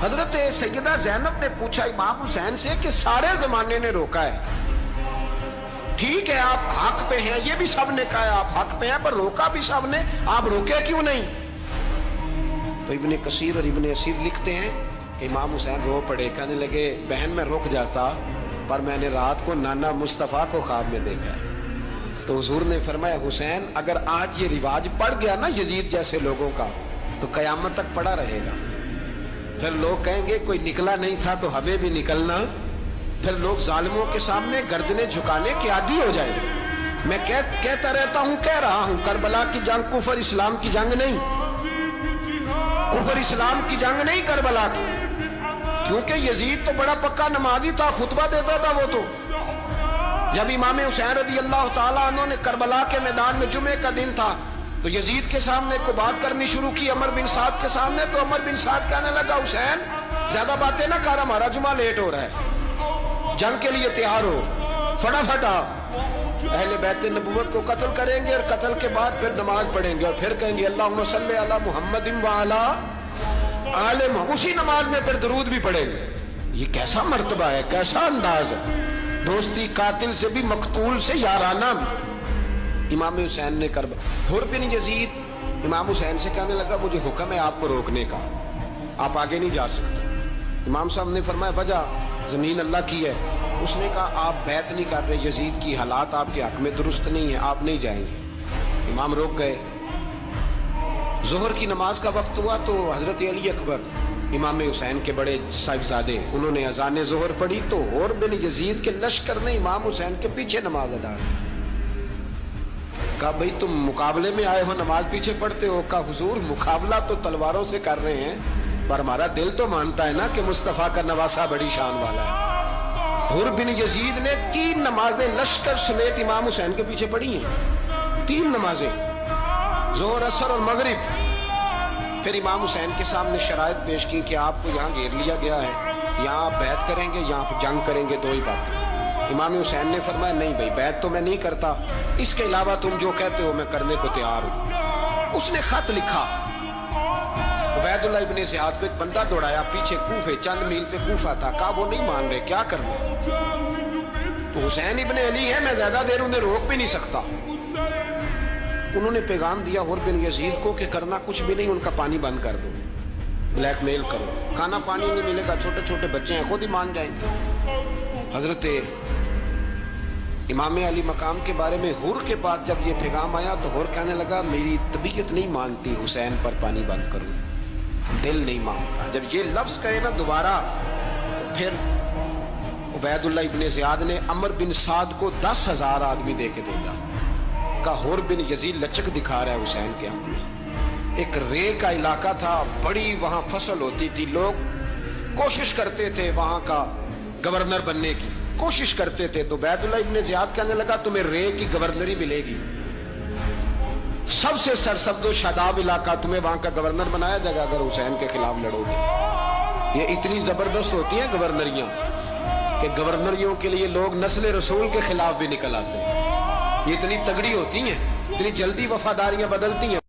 حضرت سیدہ زینب نے پوچھا امام حسین سے کہ سارے زمانے نے روکا ہے، ٹھیک ہے آپ حق پہ ہیں، یہ بھی سب نے کہا آپ حق پہ ہیں، پر روکا بھی سب نے، آپ روکے کیوں نہیں؟ تو ابن کثیر اور ابن اسیر لکھتے ہیں کہ امام حسین رو پڑے، کہنے لگے بہن میں رک جاتا پر میں نے رات کو نانا مصطفیٰ کو خواب میں دیکھا ہے۔ تو حضور نے فرمایا حسین اگر آج یہ رواج پڑ گیا نا یزید جیسے لوگوں کا تو قیامت تک پڑا رہے گا، پھر لوگ کہیں گے کوئی نکلا نہیں تھا تو ہمیں بھی نکلنا، پھر لوگ ظالموں کے سامنے گردنیں جھکانے کے عادی ہو جائیں گے۔ میں کہتا رہتا ہوں، کہہ رہا ہوں، کربلا کی جنگ کفر اسلام کی جنگ نہیں، کفر اسلام کی جنگ نہیں کربلا کی، کیونکہ یزید تو بڑا پکا نمازی تھا، خطبہ دیتا تھا وہ تو۔ جب امام حسین رضی اللہ تعالیٰ عنہ نے کربلا کے میدان میں جمعے کا دن تھا تو یزید کے سامنے کو بات کرنی شروع کی عمر بن سعد کے سامنے، تو عمر بن سعد کہنے لگا حسین زیادہ باتیں نہ کر، ہمارا جمعہ لیٹ ہو رہا ہے، جنگ کے لیے تیار ہو، فٹافٹ آ، اہل بیت نبوت کو قتل کریں گے اور قتل کے بعد پھر نماز پڑھیں گے اور پھر کہیں گے اللہم صلی علی محمد وعلی آل محمد، اسی نماز میں پھر درود بھی پڑھیں گے۔ یہ کیسا مرتبہ ہے، کیسا انداز ہے، دوستی قاتل سے بھی مقتول سے یارانہ بھی۔ امام حسین نے حر بن یزید امام حسین سے کہنے لگا مجھے حکم ہے آپ کو روکنے کا، آپ آگے نہیں جا سکتے۔ امام صاحب نے فرمایا وجہ زمین اللہ کی ہے، اس نے کہا آپ بیعت نہیں کر رہے، یزید کی حالات آپ کے حق میں درست نہیں ہے، آپ نہیں جائیں گے۔ امام روک گئے۔ ظہر کی نماز کا وقت ہوا تو حضرت علی اکبر امام حسین کے بڑے صاحبزادے انہوں نے اذان ظہر پڑھی تو حر بن یزید کے لشکر نے امام حسین کے پیچھے نماز ادا کی۔ کہا بھئی تم مقابلے میں آئے ہو نماز پیچھے پڑھتے ہو؟ کہا حضور مقابلہ تو تلواروں سے کر رہے ہیں پر ہمارا دل تو مانتا ہے نا کہ مصطفیٰ کا نواسہ بڑی شان والا ہے۔ حر بن یزید نے 3 نمازیں لشکر سمیت امام حسین کے پیچھے پڑھی ہیں، 3 نمازیں، ظہر اثر اور مغرب۔ پھر امام حسین کے سامنے شرائط پیش کی کہ آپ کو یہاں گھیر لیا گیا ہے، یہاں آپ بیعت کریں گے، یہاں آپ جنگ کریں گے، 2 ہی باتیں۔ امام حسین نے فرمایا نہیں بھائی بیعت تو میں نہیں کرتا، اس کے علاوہ تم جو کہتے ہو میں کرنے کو تیار ہوں۔ اس نے خط لکھا، عبید اللہ ابن زیاد کو ایک بندہ دوڑایا پیچھے کوفے، چند میل پہ کوفہ تھا، کہا وہ نہیں مان رہے، کیا کرنا؟ تو حسین ابن علی ہے، میں زیادہ دیر انہیں روک بھی نہیں سکتا۔ انہوں نے پیغام دیا حر بن یزید کو کہ کرنا کچھ بھی نہیں، ان کا پانی بند کر دو، بلیک میل کرو، کھانا پانی نہیں ملے گا، چھوٹے چھوٹے بچے ہیں خود ہی مان جائیں گے۔ حضرت امام علی مقام کے بارے میں حر کے بعد جب یہ پیغام آیا تو حر کہنے لگا میری طبیعت نہیں مانتی حسین پر پانی بند کروں، دل نہیں مانتا۔ جب یہ لفظ کہے نا دوبارہ تو پھر عبید اللہ ابن زیاد نے عمر بن سعد کو 10,000 آدمی دے کے بھیجا، کہا حر بن یزید لچک دکھا رہا ہے حسین کے آنکھ میں۔ ایک رے کا علاقہ تھا، بڑی وہاں فصل ہوتی تھی، لوگ کوشش کرتے تھے وہاں کا گورنر بننے کی، کوشش کرتے تھے۔ تو عبید اللہ ابن زیاد کہنے لگا تمہیں رے کی گورنری ملے گی، سب سے سرسبز و شاداب علاقہ، تمہیں وہاں کا گورنر بنایا جائے گا اگر حسین کے خلاف لڑو گے۔ یہ اتنی زبردست ہوتی ہیں گورنریاں کہ گورنریوں کے لیے لوگ نسل رسول کے خلاف بھی نکل آتے ہیں، یہ اتنی تگڑی ہوتی ہیں، اتنی جلدی وفاداریاں بدلتی ہیں۔